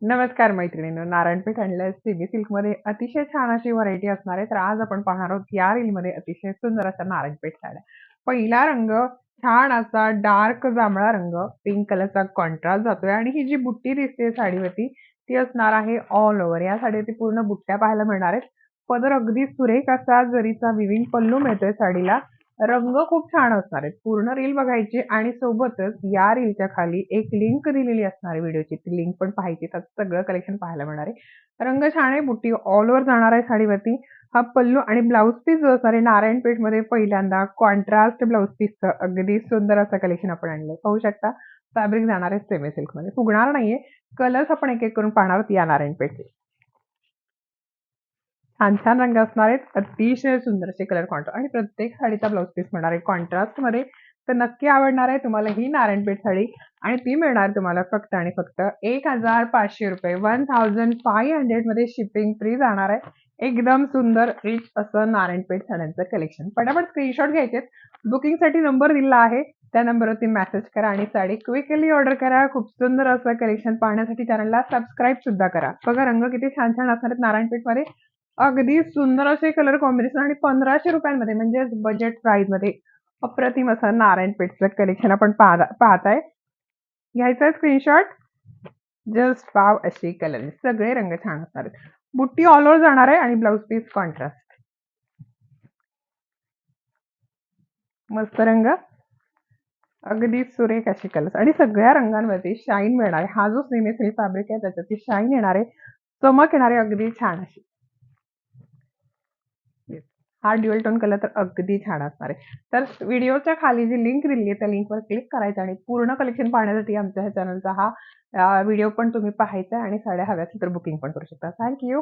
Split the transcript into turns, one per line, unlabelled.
नमस्कार मैत्रिणींनो, नारायणपेठ आणलंय सिमी सिल्कमध्ये अतिशय छान अशी व्हरायटी असणार आहे. तर आज आपण पाहणार आहोत या रीलमध्ये अतिशय सुंदर अशा नारायणपेठ साड्या. पहिला रंग छान असा डार्क जांभळा रंग, पिंक कलरचा कॉन्ट्रास्ट जातोय आणि ही जी बुट्टी दिसते साडीवरती ती असणार आहे ऑल ओव्हर. या साडीवरती पूर्ण बुट्ट्या पाहायला मिळणार आहेत. पदर अगदी सुरेख असा जरीचा विविंग पल्लू मिळतोय साडीला. रंग खूप छान असणार आहेत. पूर्ण रील बघायची आणि सोबतच या रीलच्या खाली एक लिंक दिलेली असणार आहे व्हिडिओची. ती लिंक पण पाहायची. त्यात सगळं कलेक्शन पाहायला मिळणार आहे. रंग छान आहे. बुट्टी ऑल ओव्हर जाणार आहे साडीवरती. हा पल्लू आणि ब्लाउज पीस जो असणार आहे नारायणपेठमध्ये पहिल्यांदा कॉन्ट्रास्ट ब्लाउज पीसचं अगदी सुंदर असं कलेक्शन आपण आणलंय. पाहू शकता फॅब्रिक जाणार आहे सेमी सिल्कमध्ये. फुगणार नाहीये. कलर्स आपण एक एक करून पाहणार आहोत या नारायणपेठचे. छान छान रंग असणार आहेत. अतिशय सुंदर असे कलर कॉन्ट्रास्ट आणि प्रत्येक साडीचा ब्लाउज पीस मिळणार आहे कॉन्ट्रास्टमध्ये. तर नक्की आवडणार आहे तुम्हाला ही नारायणपेठ साडी आणि ती मिळणार तुम्हाला फक्त आणि फक्त 1500 रुपये. 1500 मध्ये शिपिंग फ्री जाणार आहे. एकदम सुंदर रिच असं नारायणपेठ साड्यांचं कलेक्शन. पटापट स्क्रीनशॉट घ्यायचे. बुकिंगसाठी नंबर दिला आहे. त्या नंबरवरती मेसेज करा आणि साडी क्विकली ऑर्डर करा. खूप सुंदर असं कलेक्शन पाहण्यासाठी चॅनलला सबस्क्राईब सुद्धा करा. बघा रंग किती छान छान असणार आहेत नारायणपेठमध्ये. अगदी सुंदर असे कलर कॉम्बिनेशन आणि 1500 रुपयांमध्ये म्हणजे बजेट प्राइस मध्ये अप्रतिम असं नारायणपेठचं कलेक्शन आपण पाहताय. घ्यायचा स्क्रीनशॉट. जस्ट वाव अशी कलर सगळे रंग छान असणार आहेत. बुट्टी ऑल ओव्हर जाणार आहे आणि ब्लाउज पीस कॉन्ट्रास्ट. मस्त रंग अगदी सुरेख अशी कलर आणि सगळ्या रंगांवरती शाईन मिळणार आहे. हा जो सेमी सिल्क फॅब्रिक आहे त्याच्यावरती शाईन येणार आहे. चमक येणार आहे अगदी छान अशी. हा ड्युअल टोन कलर तर अगदी छान असणार आहे. तर व्हिडिओच्या खाली जी लिंक दिली आहे त्या लिंकवर क्लिक करायचं आणि पूर्ण कलेक्शन पाहण्यासाठी आमच्या ह्या चॅनलचा हा व्हिडिओ पण तुम्ही पाहायचा आणि साड्या हव्या असेल तर बुकिंग पण करू शकता. थँक्यू.